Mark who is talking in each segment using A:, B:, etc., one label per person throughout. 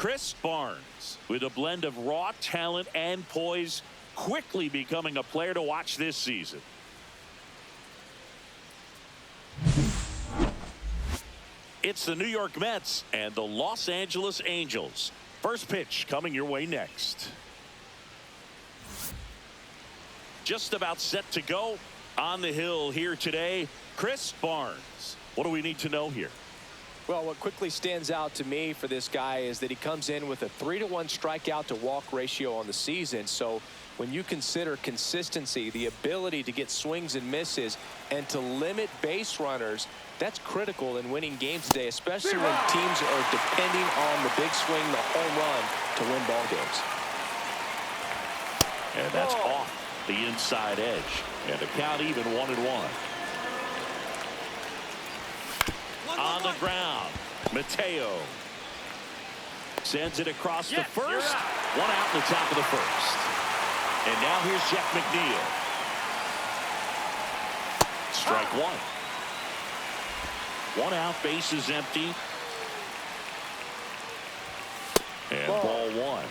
A: Chris Barnes, with a blend of raw talent and poise, quickly becoming a player to watch this season. It's the New York Mets and the Los Angeles Angels. First pitch coming your way next. Just about set to go on the hill here today. Chris Barnes. What do we need to know here?
B: Well, what quickly stands out to me for this guy is that he comes in with a 3-to-1 strikeout to walk ratio on the season. So when you consider consistency, the ability to get swings and misses, and to limit base runners, that's critical in winning games today, especially when teams are depending on the big swing, the home run, to win ball games.
A: And that's off the inside edge. And the count even 1-1. On the ground, Mateo sends it across the first. One out in the top of the first. And now here's Jeff McNeil. Strike one. One out, bases empty. And ball one.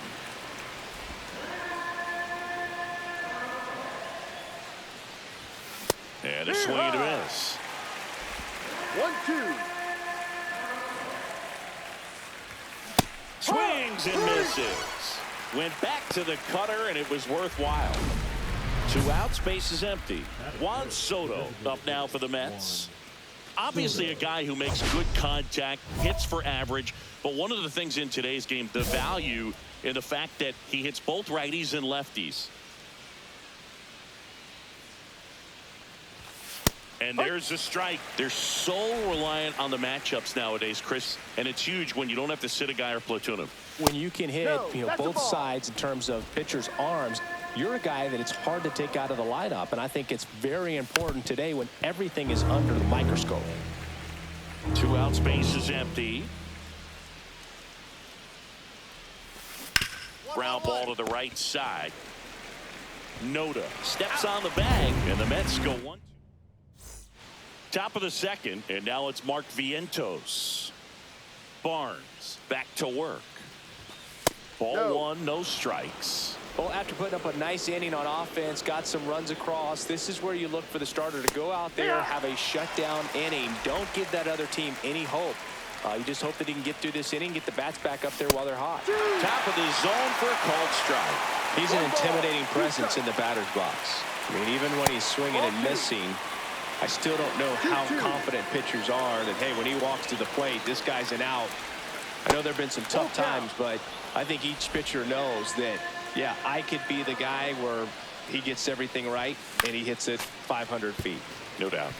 A: And a swing and a miss.
C: 1-2.
A: Swings and misses. Went back to the cutter, and it was worthwhile. 2 outs, bases empty. Juan Soto up now for the Mets. Obviously a guy who makes good contact, hits for average, but one of the things in today's game, the value in the fact that he hits both righties and lefties. And there's the strike. They're so reliant on the matchups nowadays, Chris, and it's huge when you don't have to sit a guy or platoon him.
B: When you can hit both sides in terms of pitchers' arms, you're a guy that it's hard to take out of the lineup, and I think it's very important today when everything is under the microscope.
A: 2 outs, bases empty. Ground ball to the right side. Noda steps on the bag, and the Mets go 1-2. Top of the second, and now it's Mark Vientos. Barnes back to work. Ball one, no strikes.
B: Well, after putting up a nice inning on offense, got some runs across, this is where you look for the starter to go out there, have a shutdown inning. Don't give that other team any hope. You just hope that he can get through this inning, get the bats back up there while they're hot.
A: Top of the zone for a called strike.
B: He's an intimidating presence in the batter's box. I mean, even when he's swinging and missing, I still don't know how confident pitchers are that, hey, when he walks to the plate, this guy's an out. I know there have been some tough times, but I think each pitcher knows that, yeah, I could be the guy where he gets everything right and he hits it 500 feet.
A: No doubt.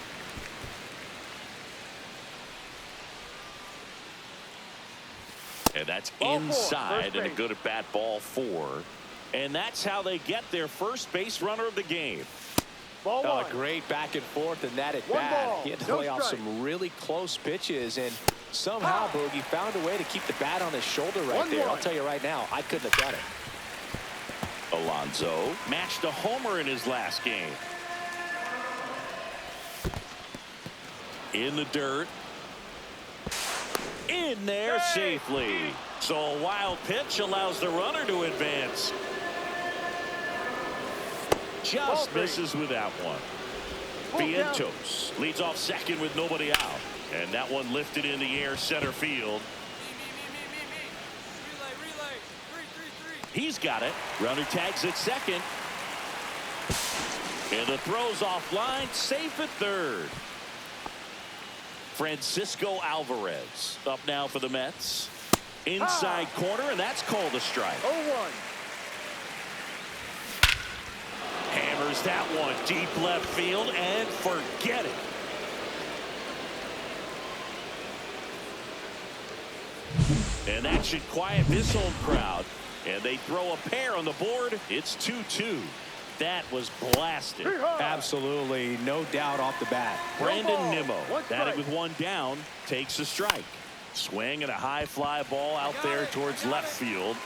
A: And that's inside, and a good at bat, ball 4. And that's how they get their first base runner of the game.
B: Great back and forth in that at bat. He had to play off some really close pitches, and somehow Boogie found a way to keep the bat on his shoulder right there. I'll tell you right now, I couldn't have done it.
A: Alonso matched a homer in his last game. In the dirt. In there safely. So a wild pitch allows the runner to advance. Just misses with that one. Vientos leads off second with nobody out. And that one lifted in the air center field.
D: Relay. 3.
A: He's got it. Runner tags at second. And the throw's offline. Safe at third. Francisco Alvarez up now for the Mets. Inside corner, and that's called a strike.
C: 0-1.
A: Hammers that one deep left field and forget it. And that should quiet this home crowd. And they throw a pair on the board. It's 2-2. That was blasted.
B: Absolutely, no doubt off the bat.
A: Brandon Nimmo, batting with one down, takes a strike. Swing and a high fly ball out there towards left field.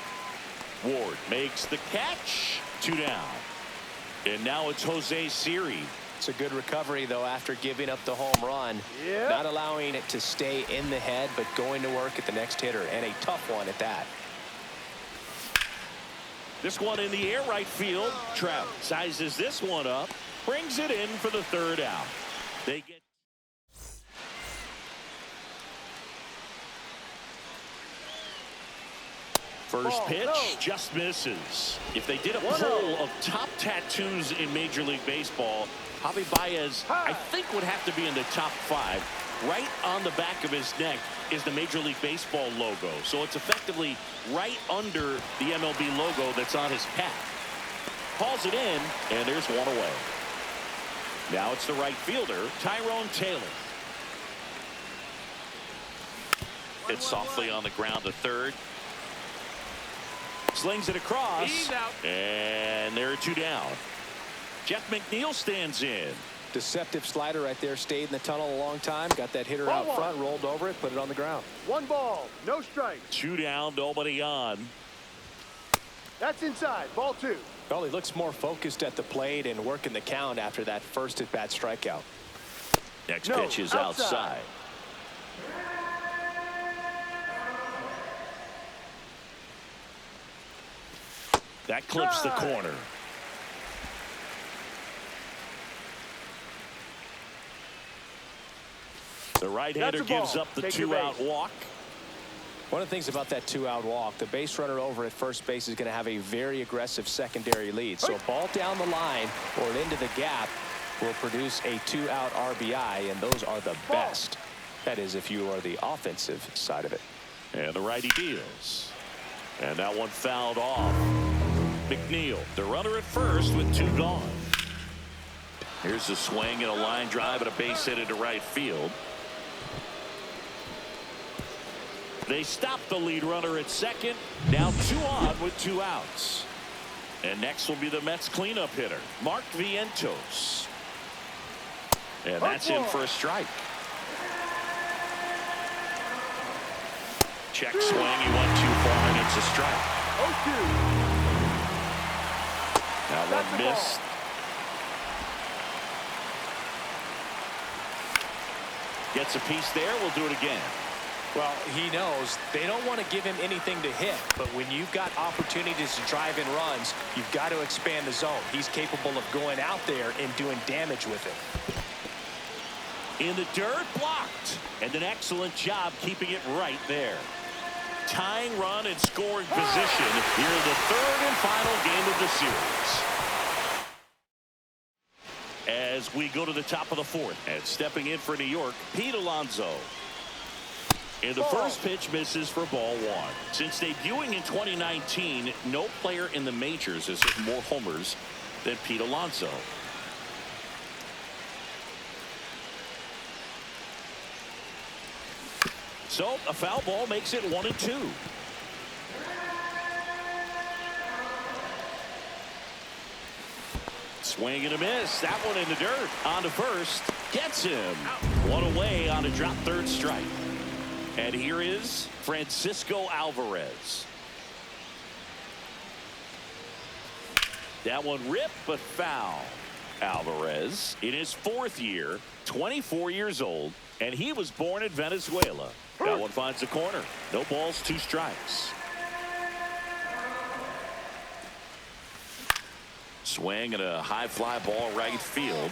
A: Ward makes the catch. 2 down. And now it's Jose Siri.
B: It's a good recovery, though, after giving up the home run. Not allowing it to stay in the head, but going to work at the next hitter, and a tough one at that.
A: This one in the air right field. Trout sizes this one up, brings it in for the third out. They get first pitch, just misses. If they did a poll of top tattoos in Major League Baseball, Javi Baez, I think, would have to be in the top 5. Right on the back of his neck is the Major League Baseball logo. So it's effectively right under the MLB logo that's on his cap. Calls it in, and there's one away. Now it's the right fielder, Tyrone Taylor. Hit softly on the ground to third. Slings it across, and there are 2 down. Jeff McNeil stands in.
B: Deceptive slider right there. Stayed in the tunnel a long time. Got that hitter out front, rolled over it, put it on the ground.
C: 1 ball, no strike.
A: 2 down, nobody on.
C: That's inside. Ball 2.
B: Well, he looks more focused at the plate and working the count after that first at-bat strikeout.
A: Next pitch is outside. That clips the corner. The right-hander gives up the 2-out walk.
B: One of the things about that 2-out walk, the base runner over at first base is going to have a very aggressive secondary lead. So a ball down the line or into the gap will produce a 2-out RBI, and those are the best. That is, if you are the offensive side of it.
A: And the righty deals. And that one fouled off. McNeil, the runner at first with 2 gone. Here's a swing and a line drive and a base hit into right field. They stop the lead runner at second. Now 2 on with 2 outs. And next will be the Mets cleanup hitter, Mark Vientos. And that's in for a strike. Check swing. He went too far, and it's a strike.
C: 0-2.
A: That one missed. Gets a piece there. We'll do it again.
B: Well, he knows they don't want to give him anything to hit, but when you've got opportunities to drive in runs, you've got to expand the zone. He's capable of going out there and doing damage with it.
A: In the dirt, blocked, and an excellent job keeping it right there. Tying run and scoring position here in the 3rd and final game of the series. As we go to the top of the 4th, and stepping in for New York, Pete Alonso. And the first pitch misses for ball 1. Since debuting in 2019, no player in the majors has hit more homers than Pete Alonso. So a foul ball makes it 1-2. Swing and a miss. That one in the dirt. On to first. Gets him. 1 away on a drop third strike. And here is Francisco Alvarez. That one ripped but foul. Alvarez in his 4th year, 24 years old, and he was born in Venezuela. That one finds the corner. No balls, 2 strikes. Swing and a high fly ball right field.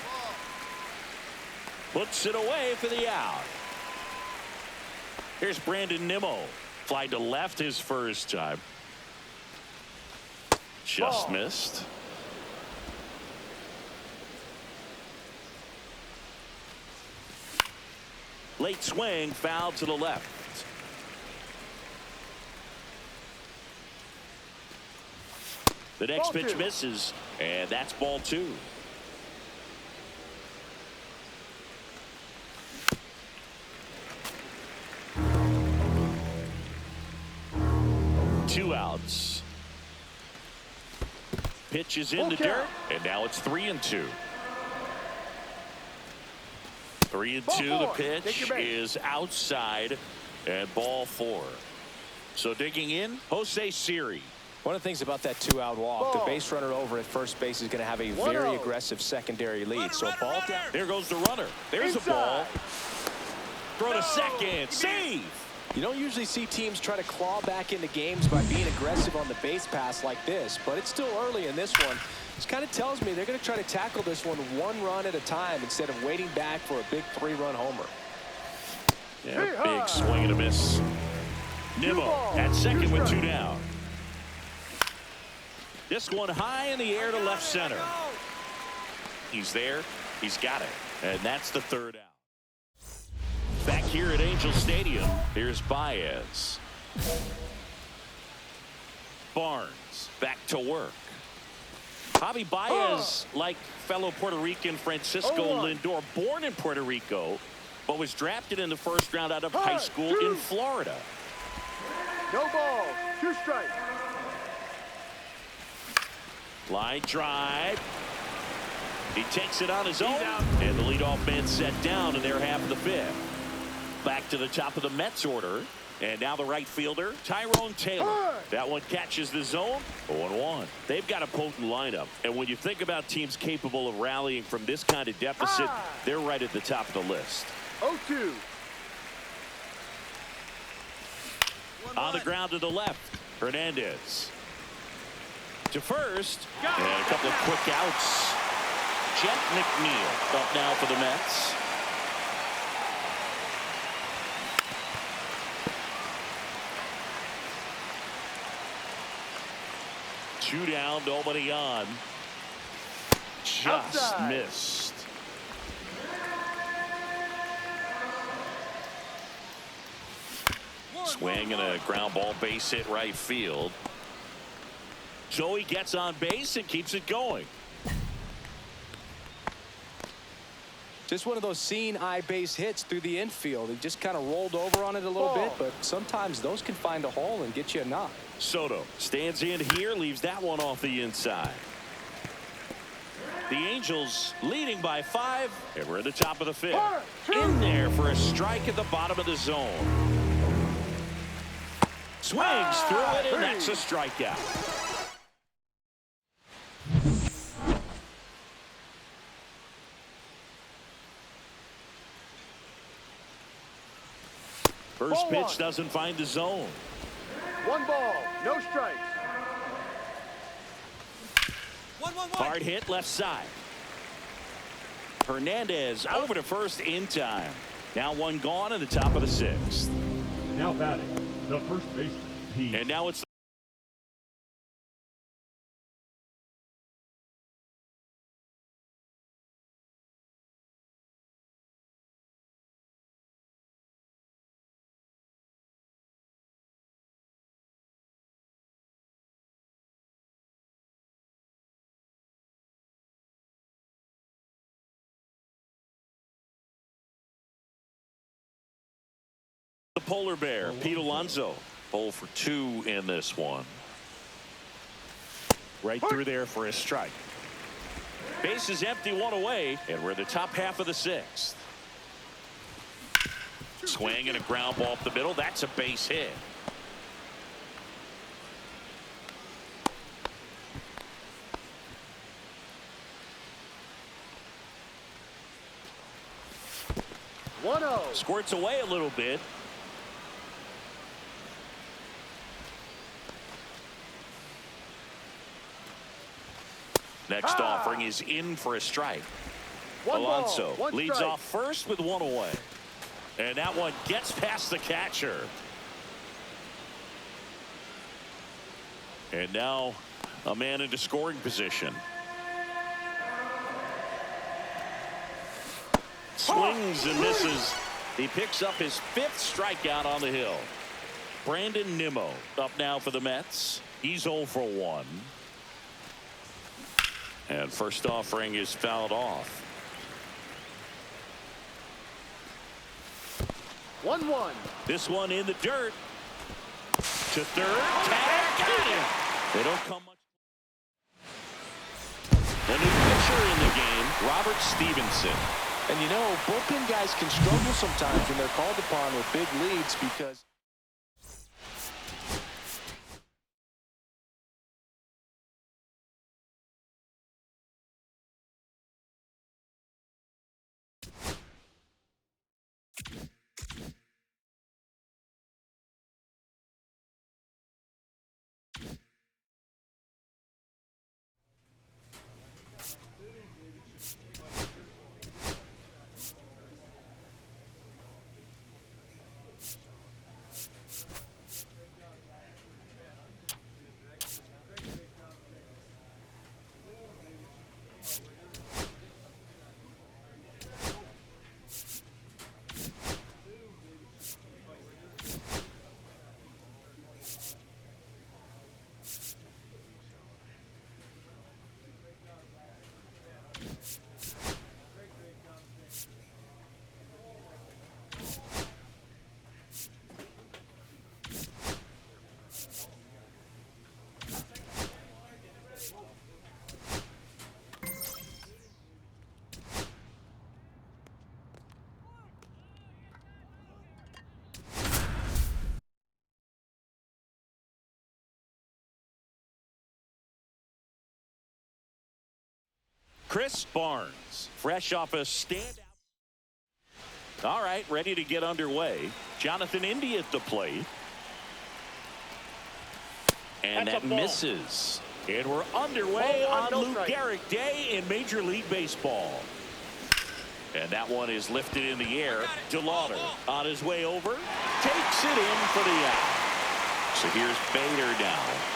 A: Puts it away for the out. Here's Brandon Nimmo. Fly to left his first time. Just missed. Late swing, foul to the left. The next pitch misses, and that's ball 2. Two outs. Pitch is in the dirt, and now it's 3-2. 3-2. The pitch is outside, and ball 4. So digging in, Jose Siri.
B: One of the things about that 2-out walk, the base runner over at first base is going to have a very aggressive secondary lead. So ball down.
A: There goes the runner. There's a ball. Throw to second. Save.
B: You don't usually see teams try to claw back into games by being aggressive on the base pass like this, but it's still early in this one. This kind of tells me they're going to try to tackle this one run at a time instead of waiting back for a big 3-run homer.
A: Yeah, big swing and a miss. Nimmo at second with 2 down. This one high in the air to left center. He's there. He's got it. And that's the 3rd out. Back here at Angel Stadium, here's Baez. Barnes back to work. Javi Baez, like fellow Puerto Rican Francisco Lindor, born in Puerto Rico, but was drafted in the 1st round out of high school in Florida.
C: No ball. 2 strikes.
A: Line drive. He takes it on his own, and the leadoff man set down in their half of the 5th. Back to the top of the Mets order, and now the right fielder, Tyrone Taylor. That one catches the zone. 0-1. They've got a potent lineup, and when you think about teams capable of rallying from this kind of deficit, they're right at the top of the list.
C: 0-2.
A: On the ground to the left, Hernandez. To first, and a couple of quick outs. Jeff McNeil up now for the Mets. Two down, nobody on. Just
C: Outside.
A: missed. Swing and a ground ball base hit right field. Joey gets on base and keeps it going.
B: Just one of those seeing eye base hits through the infield. He just kind of rolled over on it a little bit, but sometimes those can find a hole and get you a knock.
A: Soto stands in here, leaves that one off the inside. The Angels leading by 5, and we're at the top of the 5th. In there for a strike at the bottom of the zone. Swings through it, and that's a strikeout. First pitch doesn't find the zone.
C: 1 ball, no strikes.
D: 1-1-1.
A: Hard hit left side. Hernandez over to first in time. Now 1 gone in the top of the 6th.
E: Now batting, the first baseman, Pete.
A: And now it's the polar bear, Pete Alonso. 0 for 2 in this one. Right through there for a strike. Base is empty, 1 away, and we're in the top half of the 6th. Swing and a ground ball up the middle. That's a base hit. Squirts away a little bit. Next offering is in for a strike. Alonso leads off first with 1 away. And that one gets past the catcher. And now a man into scoring position. Swings and misses. He picks up his 5th strikeout on the hill. Brandon Nimmo up now for the Mets. He's 0 for 1. And first offering is fouled off.
C: 1-1.
A: This one in the dirt. To third. Tag. Got him. They don't come much. The new pitcher in the game, Robert Stevenson.
B: And you know, bullpen guys can struggle sometimes when they're called upon with big leads because
A: Chris Barnes, fresh off a standout. All right, ready to get underway. Jonathan Indy at the plate. And that misses. And we're underway on Lou Gehrig Day in Major League Baseball. And that one is lifted in the air. DeLauder on his way over. Takes it in for the out. So here's Bader now.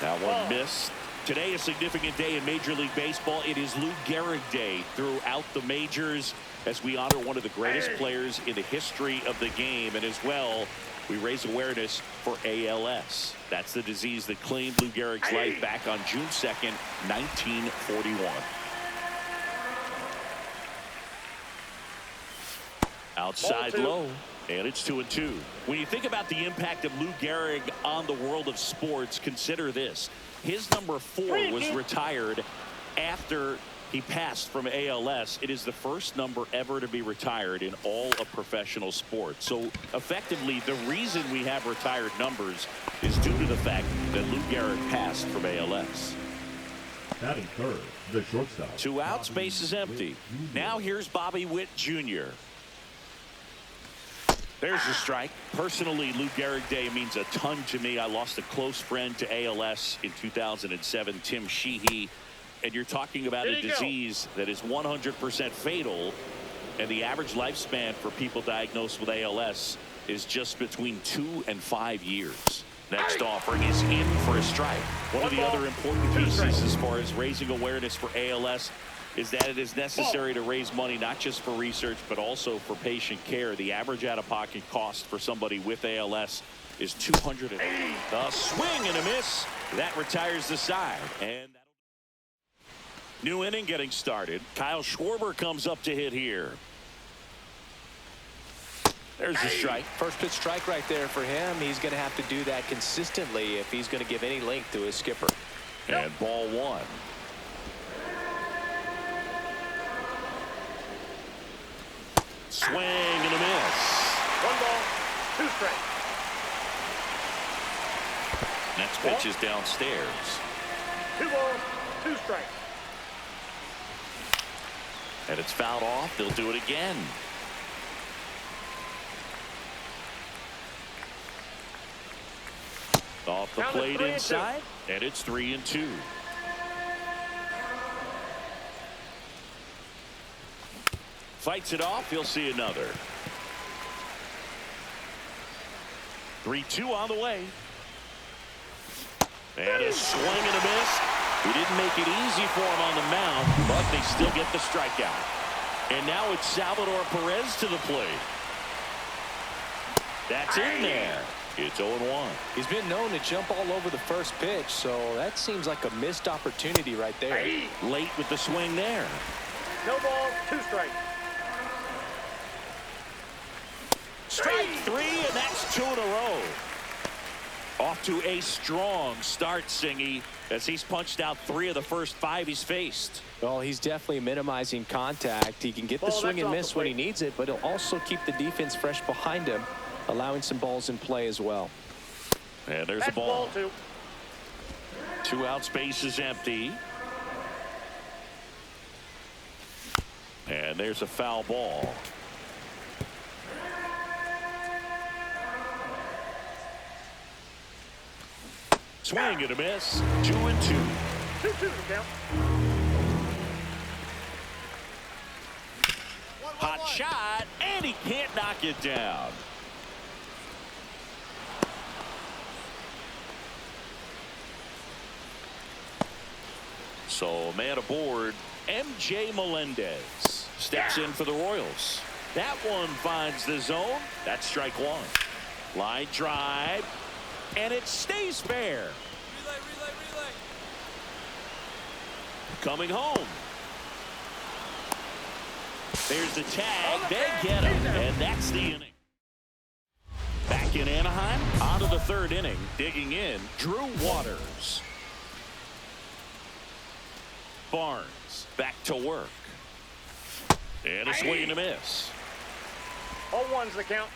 A: That one missed. Today, a significant day in Major League Baseball. It is Lou Gehrig Day throughout the majors as we honor one of the greatest players in the history of the game. And as well, we raise awareness for ALS. That's the disease that claimed Lou Gehrig's life back on June 2nd, 1941. Outside low, and it's 2-2. When you think about the impact of Lou Gehrig on the world of sports, consider this. His number 4 was retired after he passed from ALS. It is the first number ever to be retired in all of professional sports. So effectively, the reason we have retired numbers is due to the fact that Lou Gehrig passed from ALS.
E: Batting third, the shortstop.
A: 2 outs, base is empty. Now here's Bobby Witt Jr. There's the strike. Personally, Lou Gehrig Day means a ton to me. I lost a close friend to ALS in 2007, Tim Sheehy. And you're talking about a disease that is 100% fatal. And the average lifespan for people diagnosed with ALS is just between 2 and 5 years. Next offering is in for a strike. One of the other important pieces as far as raising awareness for ALS is that it is necessary to raise money not just for research but also for patient care. The average out-of-pocket cost for somebody with ALS is $280. A swing and a miss. That retires the side. And new inning getting started. Kyle Schwarber comes up to hit here. There's the strike.
B: First pitch strike right there for him. He's going to have to do that consistently if he's going to give any length to his skipper.
A: And ball 1. Swing and a miss.
C: 1 ball, 2 strikes.
A: Next pitch is downstairs.
C: 2 balls, 2 strikes.
A: And it's fouled off. They'll do it again. Off the plate inside, and it's 3-2. Fights it off. He'll see another. 3-2 on the way. And a swing and a miss. He didn't make it easy for him on the mound, but they still get the strikeout. And now it's Salvador Perez to the plate. That's in there. It's 0-1.
B: He's been known to jump all over the first pitch, so that seems like a missed opportunity right there.
A: Late with the swing there.
C: No ball, 2 strikes.
A: Strike 3, and that's 2 in a row. Off to a strong start, Singy, as he's punched out 3 of the first 5 he's faced.
B: Well, he's definitely minimizing contact. He can get the swing and miss when he needs it, but he'll also keep the defense fresh behind him, allowing some balls in play as well.
A: And there's a ball. 2 outs, base is empty. And there's a foul ball. Swing and a miss. 2-2.
C: 2-2 the count.
A: Hot shot, and he can't knock it down. So man aboard, MJ Melendez steps in for the Royals. That one finds the zone. That's strike 1. Line drive, and it stays fair.
D: Relay.
A: Coming home. There's the tag. They get him, and that's the inning. Back in Anaheim, on to the 3rd inning. Digging in, Drew Waters. Barnes back to work. And a swing and a miss.
C: 0-1's the count.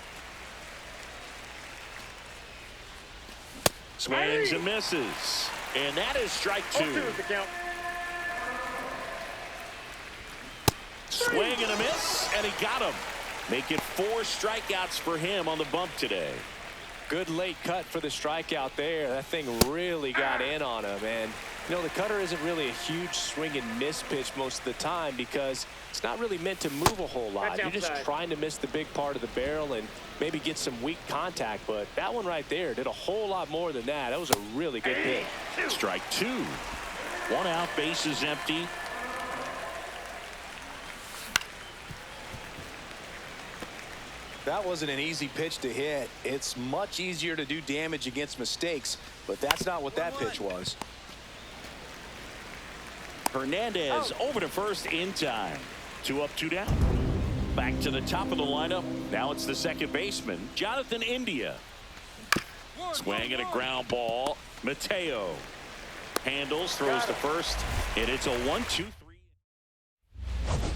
A: Swings and misses. And that is strike 2.
C: 0-2 is the count.
A: Swing and a miss, and he got him. Make it 4 strikeouts for him on the bump today.
B: Good late cut for the strikeout there. That thing really got in on him. And, you know, the cutter isn't really a huge swing and miss pitch most of the time because it's not really meant to move a whole lot. You're just trying to miss the big part of the barrel and maybe get some weak contact. But that one right there did a whole lot more than that. That was a really good hit.
A: Strike 2. 1 out, bases empty.
F: That wasn't an easy pitch to hit. It's much easier to do damage against mistakes, but that's not what that pitch was.
A: Hernandez over to first in time. 2 up, 2 down. Back to the top of the lineup. Now it's the second baseman, Jonathan India. Swing and a ground ball. Mateo handles, throws to first, and it's a 1-2-3.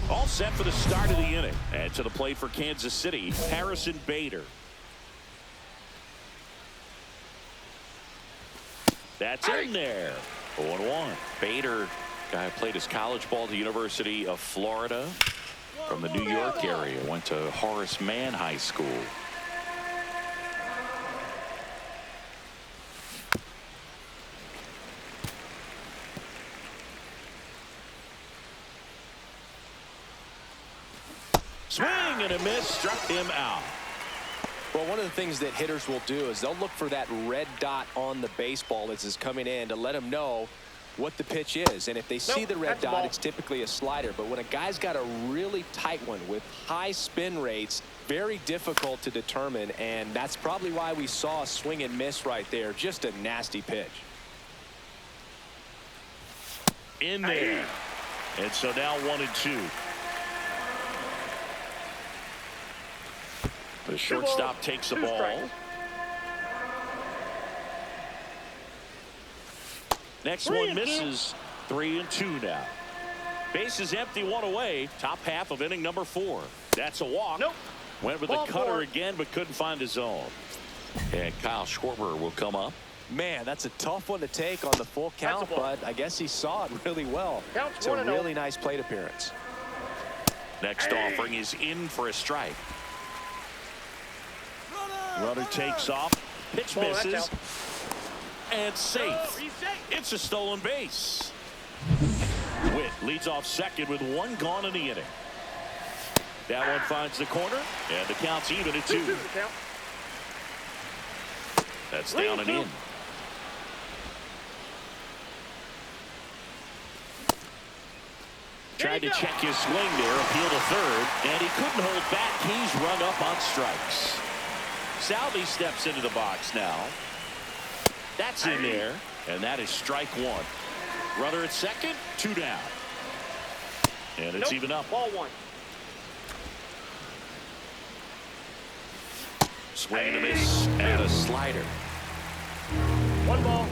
A: All set for the start of the inning. And to the plate for Kansas City, Harrison Bader. That's in there. 0-1. Bader, guy who played his college ball at the University of Florida from the New York area. Went to Horace Mann High School. Swing and a miss, struck him out.
B: Well, one of the things that hitters will do is they'll look for that red dot on the baseball as it's coming in to let them know what the pitch is. And if they see the red dot, it's typically a slider. But when a guy's got a really tight one with high spin rates, very difficult to determine. And that's probably why we saw a swing and miss right there. Just a nasty pitch.
A: In there. And so now 1-2. The shortstop takes the ball. Next one misses. 3-2 now. Base is empty, 1 away. Top half of inning number 4. That's a walk.
C: Nope.
A: Went with the cutter again, but couldn't find his zone. And Kyle Schwarber will come up.
B: Man, that's a tough one to take on the full count, but I guess he saw it really well. It's a really nice plate appearance.
A: Next offering is in for a strike. Runner takes off. Pitch misses. And safe. It's a stolen base. Witt leads off second with 1 gone in the inning. That one finds the corner, and the count's even at 2. That's down and in. Tried to check his swing there, appeal to third, and he couldn't hold back. He's rung up on strikes. Salvi steps into the box now. That's in there, and that is strike 1. Runner at second, 2 down. And it's even up.
C: Ball 1.
A: Swing and a miss, and a slider.
C: 1 ball,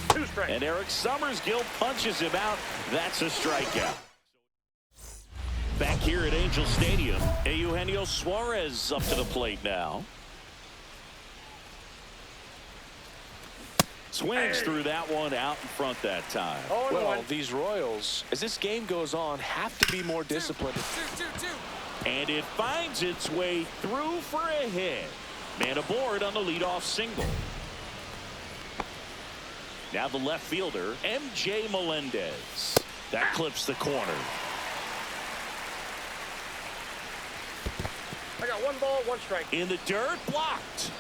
C: 2 strikes.
A: And Eric Summersgill punches him out. That's a strikeout. Back here at Angel Stadium, Eugenio Suarez up to the plate now. Swings through that one, out in front that time.
B: Well, these Royals, as this game goes on, have to be more disciplined.
A: And it finds its way through for a hit. Man aboard on the leadoff single. Now the left fielder, MJ Melendez. That clips the corner.
C: I got 1 ball, 1 strike.
A: In the dirt, blocked.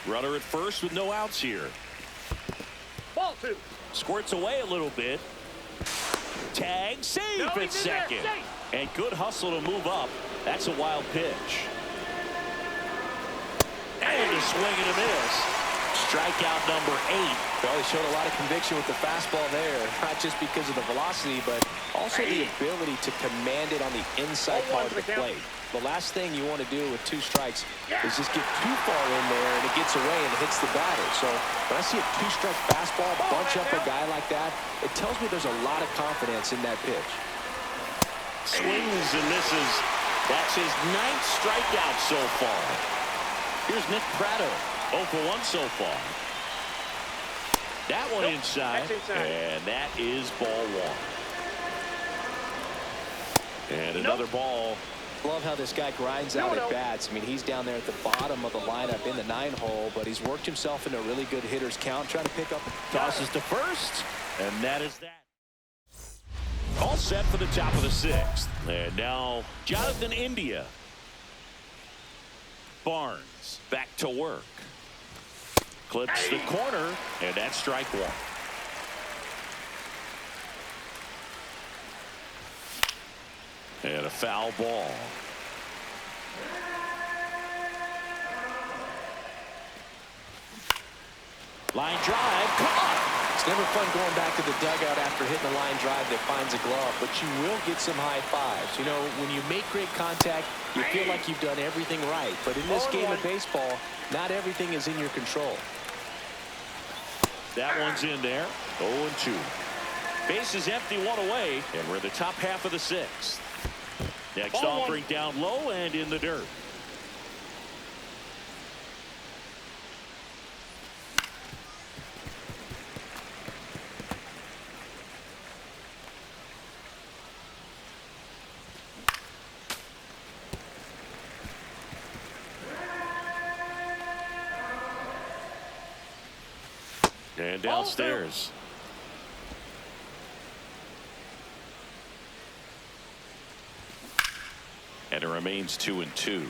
A: Runner at first with no outs here.
C: Ball 2.
A: Squirts away a little bit. Tag, save at second. And good hustle to move up. That's a wild pitch. And a swing and a miss. Strikeout number 8.
B: Well, he showed a lot of conviction with the fastball there, not just because of the velocity, but also the ability to command it on the inside part of the plate. The last thing you want to do with 2 strikes is just get too far in there and it gets away and it hits the batter. So when I see a 2-strike fastball bunch up a guy like that, it tells me there's a lot of confidence in that pitch.
A: Swings and misses. That's his 9th strikeout so far. Here's Nick Pratto, 0 for 1 so far. That one inside, and that is ball 1. And another ball.
B: Love how this guy grinds out at bats. I mean, he's down there at the bottom of the lineup in the 9-hole, but he's worked himself into a really good hitter's count, trying to pick up.
A: Tosses to first, and that is that. All set for the top of the 6th. And now Jonathan India. Barnes back to work. Clips the corner, and that's strike 1. And a foul ball. Line drive, caught.
B: It's never fun going back to the dugout after hitting a line drive that finds a glove, but you will get some high fives. You know, when you make great contact, you feel like you've done everything right. But in this game of baseball, not everything is in your control.
A: That one's in there. 0-2. Base is empty, 1 away, and we're in the top half of the 6th. Next offering down low and in the dirt. And downstairs. And it remains 2-2.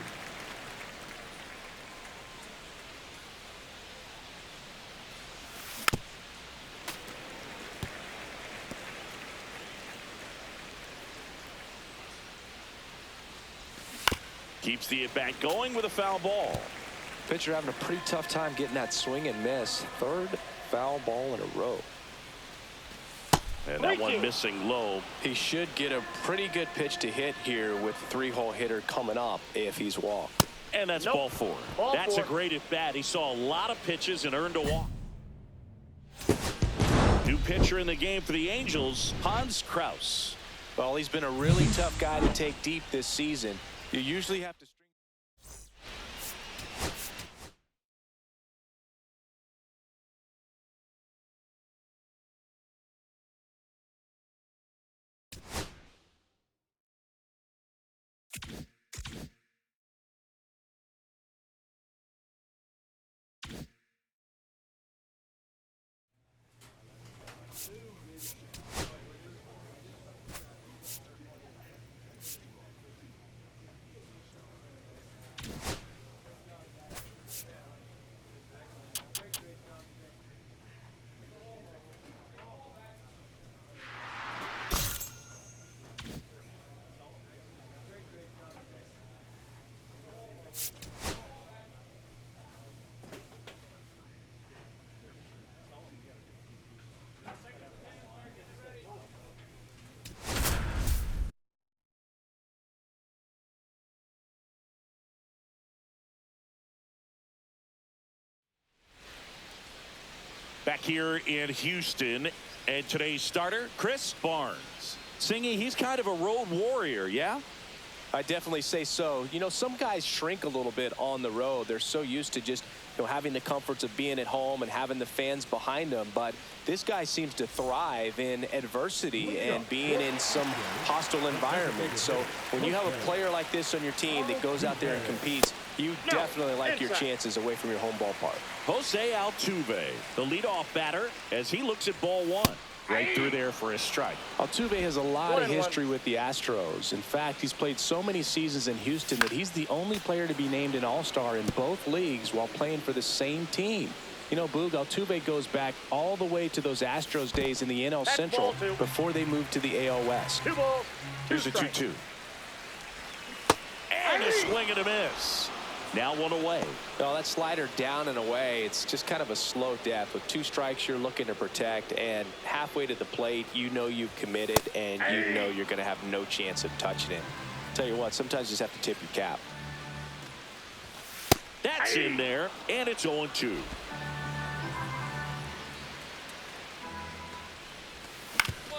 A: Keeps the at-bat going with a foul ball.
B: Pitcher having a pretty tough time getting that swing and miss. 3rd foul ball in a row.
A: And that one missing low.
B: He should get a pretty good pitch to hit here with the 3-hole hitter coming up if he's walked.
A: And that's ball 4. That's a great at bat. He saw a lot of pitches and earned a walk. New pitcher in the game for the Angels, Hans Kraus.
B: Well, he's been a really tough guy to take deep this season. You usually have to string.
A: Back here in Houston, and today's starter, Chris Barnes. Singy, he's kind of a road warrior, yeah?
B: I definitely say so. You know, some guys shrink a little bit on the road. They're so used to just, you know, having the comforts of being at home and having the fans behind them. But this guy seems to thrive in adversity and being in some hostile environment. So when you have a player like this on your team that goes out there and competes, you definitely like your chances away from your home ballpark.
A: Jose Altuve, the leadoff batter, as he looks at ball 1. Right through there for a strike.
B: Altuve has a lot of history with the Astros. In fact, he's played so many seasons in Houston that he's the only player to be named an All-Star in both leagues while playing for the same team. You know, Boog, Altuve goes back all the way to those Astros days in the NL Central before they moved to the AL West.
C: 2 balls.
A: Here's a 2-2. And a swing and a miss. Now 1 away.
B: Well, that slider down and away, it's just kind of a slow death. With 2 strikes, you're looking to protect, and halfway to the plate, you know you've committed, and you know you're going to have no chance of touching it. Tell you what, sometimes you just have to tip your cap.
A: That's in there, and it's 0-2.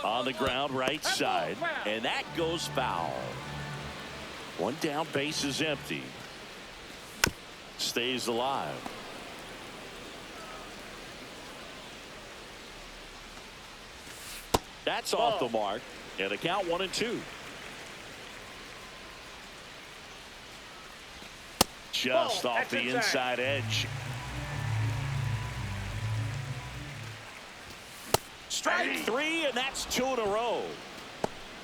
A: On the ground, right side, and that goes foul. One down, base is empty. Stays alive. That's off the mark. And the count 1-2. Just off the inside edge. Strike 3, and that's 2 in a row.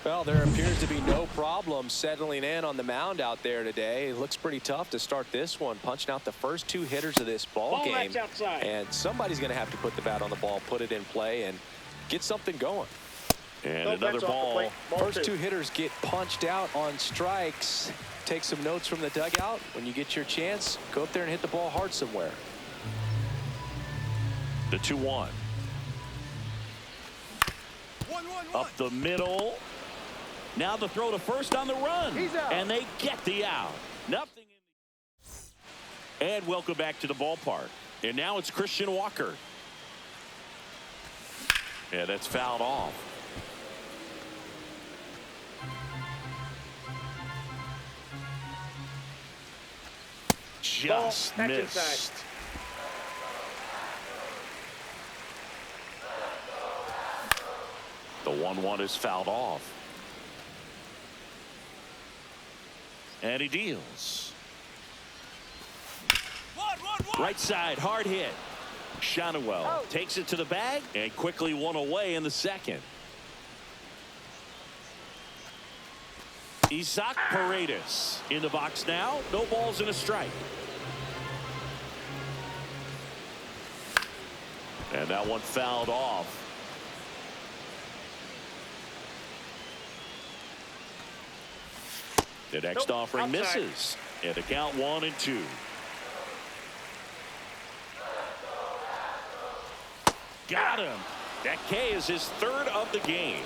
B: Well, there appears to be no problem settling in on the mound out there today. It looks pretty tough to start this one, punching out the first 2 hitters of this ball game. And somebody's going to have to put the bat on the ball, put it in play, and get something going.
A: And another ball.
B: First 2 hitters get punched out on strikes. Take some notes from the dugout. When you get your chance, go up there and hit the ball hard somewhere.
A: The 2-1. Up the middle. Now the throw to first on the run. And they get the out. Nothing in the... And welcome back to the ballpark. And now it's Christian Walker. Yeah, that's fouled off. Just missed. The 1-1 is fouled off. And he deals. Right side, hard hit. Shonewell takes it to the bag and quickly one away in the second. Isaac Paredes in the box now. No balls and a strike. And that one fouled off. The next offering misses. And the count 1-2. Got him. That K is his 3rd of the game.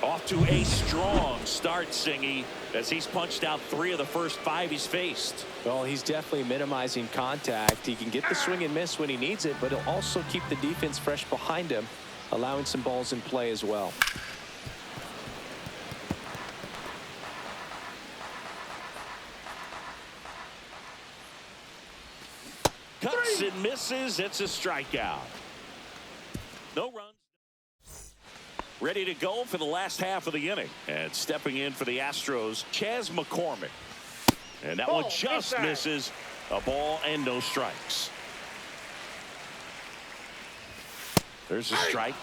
A: Off to a strong start, Singy, as he's punched out 3 of the first 5 he's faced.
B: Well, he's definitely minimizing contact. He can get the swing and miss when he needs it, but he'll also keep the defense fresh behind him, allowing some balls in play as well.
A: Cuts and misses. It's a strikeout. No runs. Ready to go for the last half of the inning. And stepping in for the Astros, Chas McCormick. And that one just misses. A ball and no strikes. There's a strike.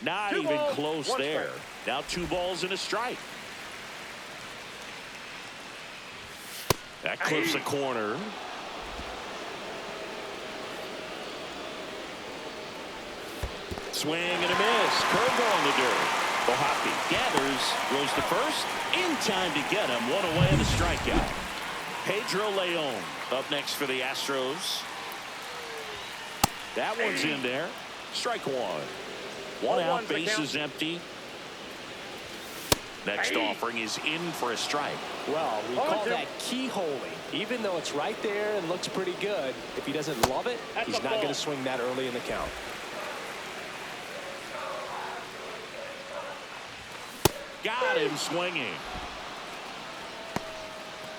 A: Not even close there. Now 2 balls and a strike. That clips a corner. Swing and a miss. Curveball in the dirt. Ohapi gathers, goes to first. In time to get him. 1 away and a strikeout. Pedro Leon up next for the Astros. That one's in there. Strike 1. 1 out, base is empty. Next offering is in for a strike.
B: Well, we call that keyholing. Even though it's right there and looks pretty good, if he doesn't love it, he's not going to swing that early in the count.
A: Got him swinging.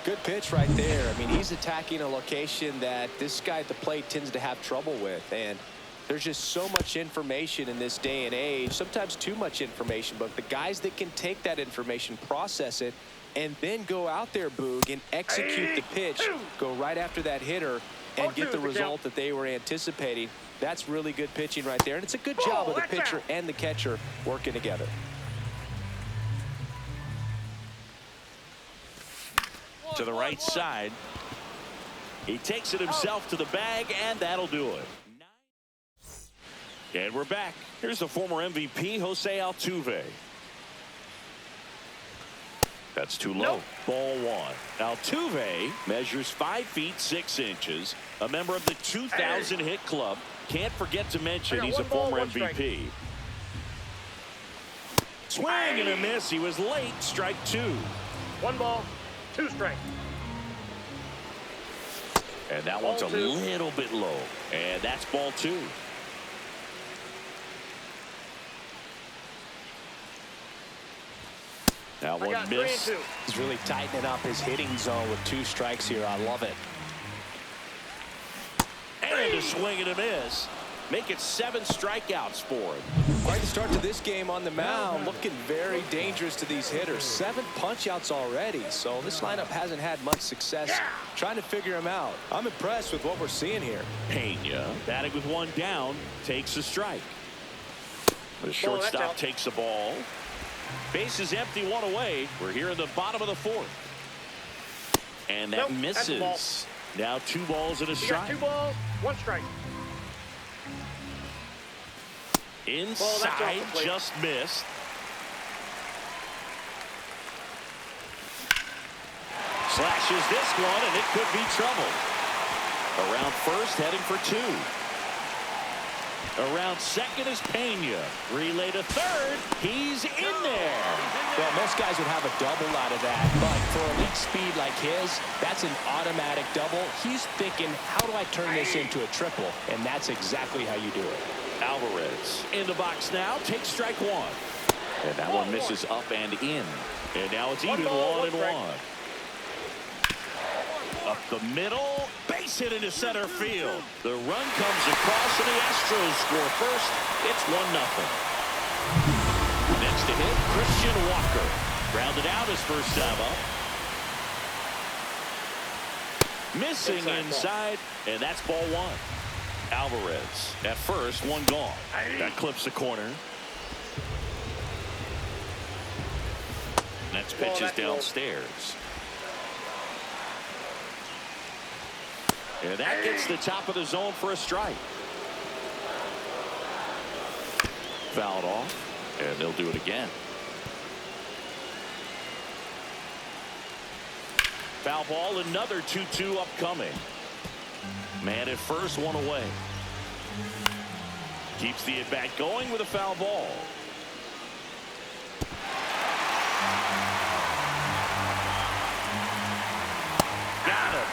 B: Good pitch right there. I mean, he's attacking a location that this guy at the plate tends to have trouble with. And there's just so much information in this day and age, sometimes too much information. But the guys that can take that information, process it, and then go out there, Boog, and execute the pitch, go right after that hitter, and get the result that they were anticipating. That's really good pitching right there. And it's a good job of the pitcher and the catcher working together.
A: To the right side. He takes it himself to the bag, and that'll do it. And we're back. Here's the former MVP, Jose Altuve. That's too low. Ball 1. Altuve measures 5 feet 6 inches, a member of the 2000 hit club. Can't forget to mention he's a former MVP. Swing and a miss. He was late. Strike 2.
C: 1 ball, 2 strikes.
A: And that one's a little bit low. And that's ball 2. That
C: I
A: one
C: got 3 and
A: missed.
C: 2.
B: He's really tightening up his hitting zone with 2 strikes here. I love it.
A: And a swing and a miss. Make it 7 strikeouts for him.
B: Quite the start to this game on the mound. Looking very dangerous to these hitters. 7 punch-outs already. So this lineup hasn't had much success trying to figure him out. I'm impressed with what we're seeing here.
A: Pena, batting with 1 down, takes a strike. The
C: that's
A: shortstop
C: out.
A: takes the ball. Base is empty, 1 away. We're here in the bottom of the 4th. And that
C: Nope, that's a ball.
A: misses. Now 2 balls and a
C: You got
A: strike.
C: 2 balls, 1 strike.
A: Inside,
C: off the plate.
A: just missed. Slashes this one, and it could be trouble. Around first, heading for 2. Around second is Pena. Relay to third. He's in there.
B: Well, most guys would have a double out of that, but for elite speed like his, that's an automatic double. He's thinking, how do I turn this into a triple? And that's exactly how you do it.
A: Alvarez in the box now. Takes strike 1. And that one misses up and in. And now it's even 1 and 1. Up the middle, base hit into center field. The run comes across, and the Astros score first. It's 1-0. Next to hit, Christian Walker. Grounded out his first time up. Missing inside, and that's ball 1. Alvarez at first, 1 gone. That clips the corner. Next pitch is downstairs. And that gets the top of the zone for a strike. Fouled off, and they'll do it again. Foul ball, another 2-2 upcoming. Man at first, 1 away. Keeps the at-bat going with a foul ball. Got him.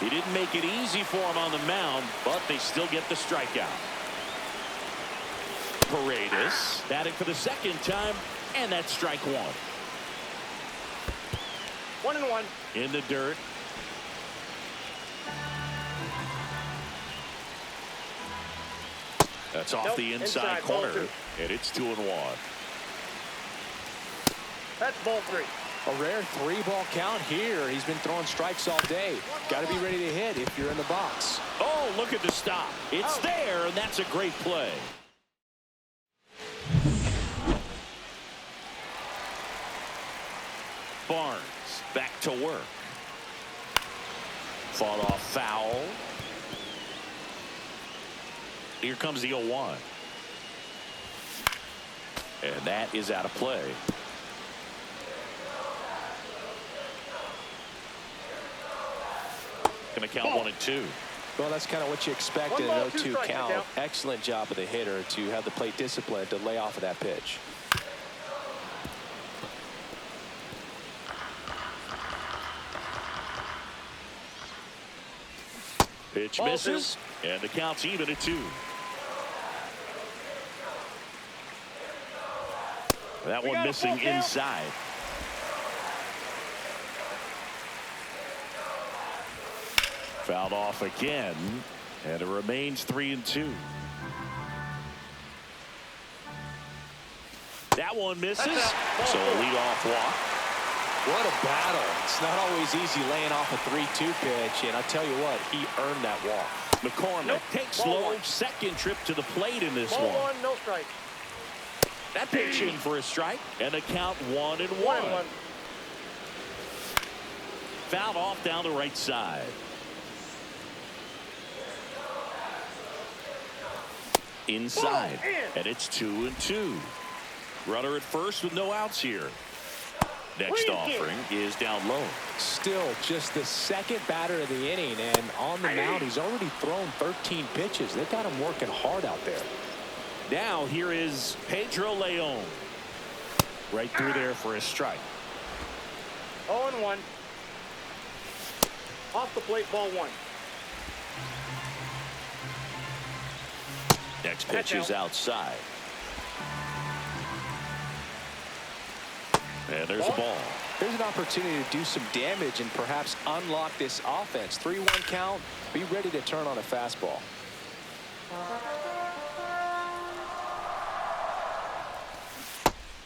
A: He didn't make it easy for him on the mound, but they still get the strikeout. Paredes batting for the 2nd time, and that's strike 1.
C: 1 and 1.
A: In the dirt. That's off the inside
C: ball
A: corner,
C: 2.
A: and it's 2-1.
C: That's ball 3.
B: A rare 3-ball count here. He's been throwing strikes all day. Got to be ready to hit if you're in the box.
A: Oh, look at the stop. It's there, and that's a great play. Barnes back to work. Fought off foul. Here comes the 0-1. And that is out of play. Going to count 1 and 2.
B: Well, that's kind of what you expect in
C: 1 ball,
B: an
C: 2
B: 0-2
C: strikes,
B: count.
C: count.
B: Excellent job of the hitter to have the plate discipline to lay off of that pitch.
A: Pitch
C: Ball
A: misses, and the count's even at 2. That one
C: got a
A: missing
C: full count.
A: inside. Fouled off again, and it remains 3 and 2. That one misses, so a leadoff walk.
B: What a battle. It's not always easy laying off a 3-2 pitch, and I'll tell you what, he earned that walk.
A: McCormick
C: Nope.
A: takes
C: Ball
A: slow
C: 1.
A: second trip to the plate in this
C: Ball
A: one.
C: 1, no strike.
A: That pitch in for a strike, and a count 1 and 1.
C: 1 and 1.
A: Fouled off down the right side. Inside,
C: Ball in.
A: and it's 2 and 2. Runner at first with no outs here. Next
C: Bring it.
A: offering is down low.
B: Still just the 2nd batter of the inning, and on the mound, he's already thrown 13 pitches. They've got him working hard out there.
A: Now here is Pedro Leon. Right through there for a strike.
C: 0 and 1. Off the plate, ball 1.
A: Next pitch
C: That's
A: is outside. And there's a ball.
B: Here's an opportunity to do some damage and perhaps unlock this offense. 3-1 count. Be ready to turn on a fastball.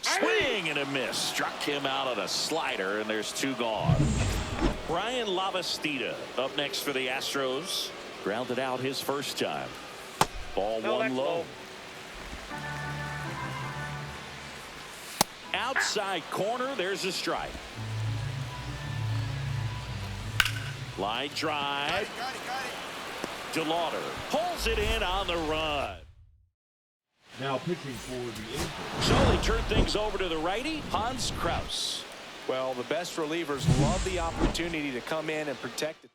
A: Swing and a miss. Struck him out on a slider, and there's 2 gone. Brian Lavastida up next for the Astros. Grounded out his first time. Ball
C: No,
A: 1
C: that's
A: low.
C: low.
A: Outside corner, there's a strike. Line drive. DeLauder pulls it in on the run.
E: Now pitching for the Angels.
A: So they turn things over to the righty, Hans Kraus.
B: Well, the best relievers love the opportunity to come in and protect the